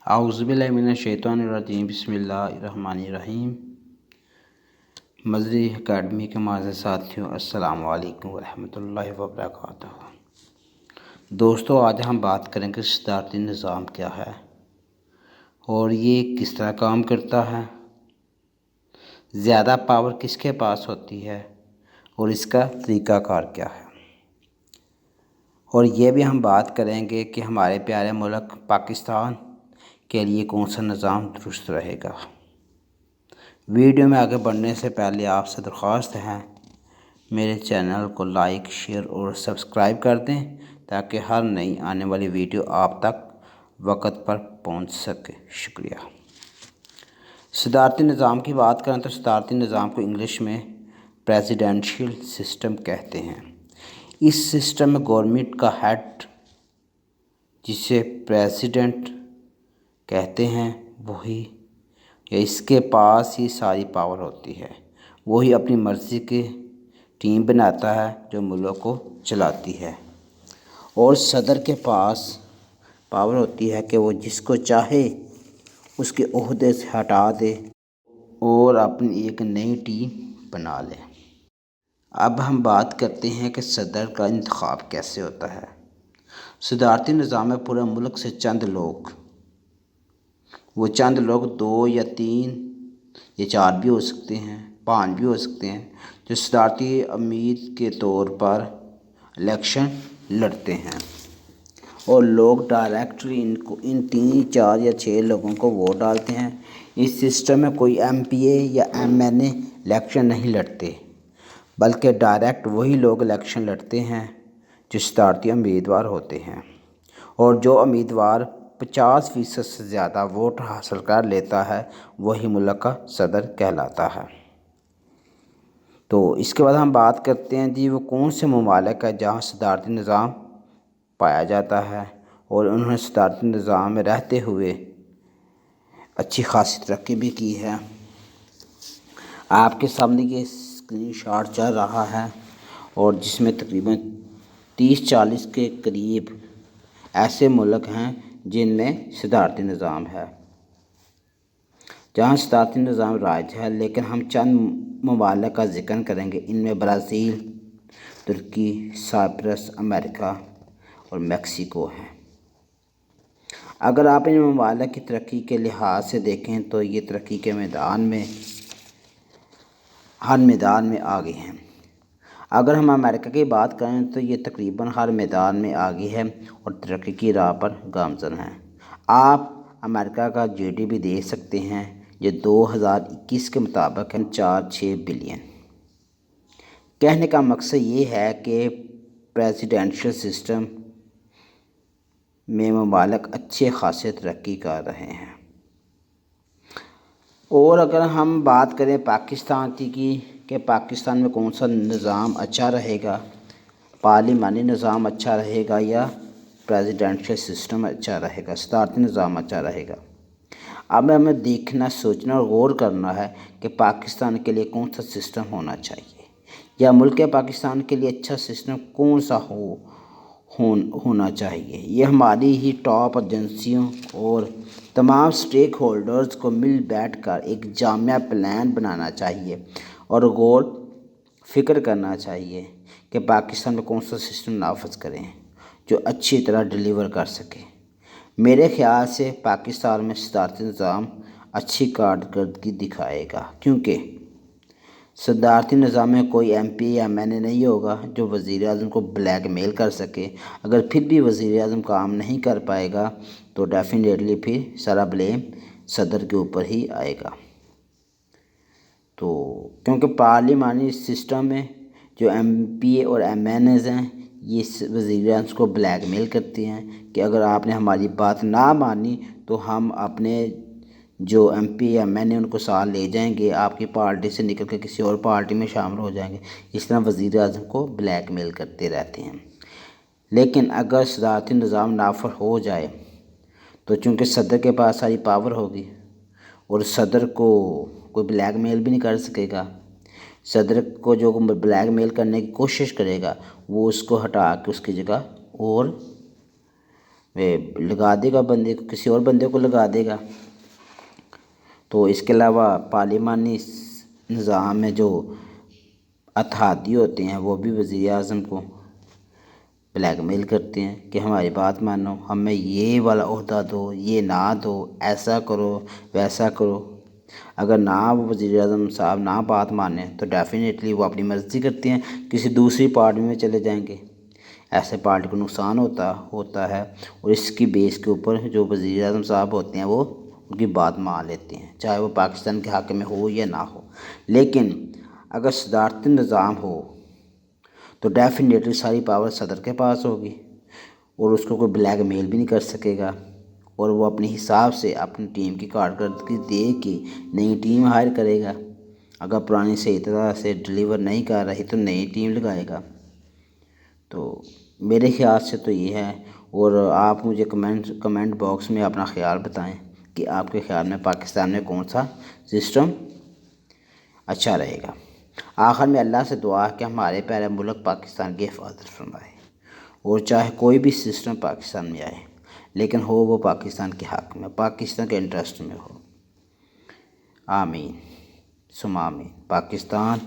اعوذ باللہ من الشیطان الرجیم، بسم اللہ الرحمن الرحیم۔ مدری اکیڈمی کے معزز ساتھیوں، السلام علیکم ورحمۃ اللہ وبرکاتہ۔ دوستو، آج ہم بات کریں گے صدارتی نظام کیا ہے اور یہ کس طرح کام کرتا ہے، زیادہ پاور کس کے پاس ہوتی ہے اور اس کا طریقہ کار کیا ہے، اور یہ بھی ہم بات کریں گے کہ ہمارے پیارے ملک پاکستان کے لیے کون سا نظام درست رہے گا۔ ویڈیو میں آگے بڑھنے سے پہلے آپ سے درخواست ہے میرے چینل کو لائک، شیئر اور سبسکرائب کر دیں تاکہ ہر نئی آنے والی ویڈیو آپ تک وقت پر پہنچ سکے۔ شکریہ۔ صدارتی نظام کی بات کریں تو صدارتی نظام کو انگلش میں پریزیڈنشیل سسٹم کہتے ہیں۔ اس سسٹم میں گورنمنٹ کا ہیڈ، جسے پریزیڈنٹ کہتے ہیں، وہی یا اس کے پاس ہی ساری پاور ہوتی ہے۔ وہی اپنی مرضی کی ٹیم بناتا ہے جو ملک کو چلاتی ہے، اور صدر کے پاس پاور ہوتی ہے کہ وہ جس کو چاہے اس کے عہدے سے ہٹا دے اور اپنی ایک نئی ٹیم بنا لے۔ اب ہم بات کرتے ہیں کہ صدر کا انتخاب کیسے ہوتا ہے۔ صدارتی نظام میں پورے ملک سے چند لوگ 2 یا 3 یا 4 بھی ہو سکتے ہیں، 5 بھی ہو سکتے ہیں، جو صدارتی امید کے طور پر الیکشن لڑتے ہیں، اور لوگ ڈائریکٹلی ان 3، 4 یا 6 لوگوں کو ووٹ ڈالتے ہیں۔ اس سسٹم میں کوئی MP یا MNA الیکشن نہیں لڑتے، بلکہ ڈائریکٹ وہی لوگ الیکشن لڑتے ہیں جو صدارتی امیدوار ہوتے ہیں، اور جو امیدوار 50% سے زیادہ ووٹ حاصل کر لیتا ہے وہی ملک کا صدر کہلاتا ہے۔ تو اس کے بعد ہم بات کرتے ہیں وہ کون سے ممالک ہیں جہاں صدارتی نظام پایا جاتا ہے اور انہوں نے صدارتی نظام میں رہتے ہوئے اچھی خاصی ترقی بھی کی ہے۔ آپ کے سامنے یہ اسکرین شاٹ چل رہا ہے، اور جس میں تقریباً 30-40 کے قریب ایسے ملک ہیں جن میں صدارتی نظام ہے، جہاں صدارتی نظام رائج ہے۔ لیکن ہم چند ممالک کا ذکر کریں گے۔ ان میں برازیل، ترکی، سائپرس، امریکہ اور میکسیکو ہیں۔ اگر آپ ان ممالک کی ترقی کے لحاظ سے دیکھیں تو یہ ترقی کے ہر میدان میں آگے ہیں۔ اگر ہم امریکہ کی بات کریں تو یہ تقریباً ہر میدان میں آگے ہے اور ترقی کی راہ پر گامزن ہے۔ آپ امریکہ کا GDP دیکھ سکتے ہیں، جو 2021 کے مطابق ہے 4.6 بلین۔ کہنے کا مقصد یہ ہے کہ پریزیڈنشل سسٹم میں ممالک اچھے خاصے ترقی کر رہے ہیں۔ اور اگر ہم بات کریں پاکستان کی کہ پاکستان میں کون سا نظام اچھا رہے گا، پارلیمانی نظام اچھا رہے گا یا پریزیڈنشل سسٹم اچھا رہے گا، صدارتی نظام اچھا رہے گا، اب ہمیں دیکھنا، سوچنا اور غور کرنا ہے کہ پاکستان کے لیے کون سا سسٹم ہونا چاہیے، یا ملک پاکستان کے لیے اچھا سسٹم کون سا ہونا چاہیے۔ یہ ہماری ہی ٹاپ ایجنسیوں اور تمام سٹیک ہولڈرز کو مل بیٹھ کر ایک جامع پلان بنانا چاہیے اور غور فکر کرنا چاہیے کہ پاکستان میں کون سا سسٹم نافذ کریں جو اچھی طرح ڈیلیور کر سکے۔ میرے خیال سے پاکستان میں صدارتی نظام اچھی کارکردگی دکھائے گا، کیونکہ صدارتی نظام میں کوئی MP یا MNA نہیں ہوگا جو وزیر اعظم کو بلیک میل کر سکے۔ اگر پھر بھی وزیر اعظم کام نہیں کر پائے گا تو ڈیفینیٹلی پھر سارا بلیم صدر کے اوپر ہی آئے گا۔ تو کیونکہ پارلیمانی سسٹم میں جو MP اور MNAs ہیں یہ وزیر اعظم کو بلیک میل کرتے ہیں کہ اگر آپ نے ہماری بات نہ مانی تو ہم اپنے جو MP یا MNA ان کو ساتھ لے جائیں گے، آپ کی پارٹی سے نکل کے کسی اور پارٹی میں شامل ہو جائیں گے۔ اس طرح وزیر اعظم کو بلیک میل کرتے رہتے ہیں۔ لیکن اگر صدارتی نظام نافذ ہو جائے تو چونکہ صدر کے پاس ساری پاور ہوگی اور صدر کو کوئی بلیک میل بھی نہیں کر سکے گا، صدر کو جو بلیک میل کرنے کی کوشش کرے گا وہ اس کو ہٹا کے اس کی جگہ اور وہ لگا دے گا بندے کو، کسی اور بندے کو لگا دے گا۔ تو اس کے علاوہ پارلیمانی نظام میں جو اتحادی ہوتے ہیں وہ بھی وزیر اعظم کو بلیک میل کرتے ہیں کہ ہماری بات مانو، ہمیں یہ والا عہدہ دو، یہ نہ دو، ایسا کرو ویسا کرو۔ اگر نہ وہ وزیر اعظم صاحب نہ بات مانیں تو ڈیفینیٹلی وہ اپنی مرضی کرتے ہیں، کسی دوسری پارٹی میں چلے جائیں گے۔ ایسے پارٹی کو نقصان ہوتا ہے، اور اس کی بیس کے اوپر جو وزیر اعظم صاحب ہوتے ہیں وہ ان کی بات مان لیتے ہیں، چاہے وہ پاکستان کے حق میں ہو یا نہ ہو۔ لیکن اگر صدارتی نظام ہو تو ڈیفینیٹلی ساری پاور صدر کے پاس ہوگی، اور اس کو کوئی بلیک میل بھی نہیں کر سکے گا، اور وہ اپنے حساب سے اپنی ٹیم کی کارکردگی دیکھ کے نئی ٹیم ہائر کرے گا۔ اگر پرانی صحیح طرح سے ڈلیور نہیں کر رہی تو نئی ٹیم لگائے گا۔ تو میرے خیال سے تو یہ ہے، اور آپ مجھے کمنٹ باکس میں اپنا خیال بتائیں کہ آپ کے خیال میں پاکستان میں کون سا سسٹم اچھا رہے گا۔ آخر میں اللہ سے دعا ہے کہ ہمارے پیارے ملک پاکستان کی حفاظت فرمائے، اور چاہے کوئی بھی سسٹم پاکستان میں آئے لیکن ہو وہ پاکستان کے حق میں، پاکستان کے انٹرسٹ میں ہو۔ آمین ثم آمین۔ پاکستان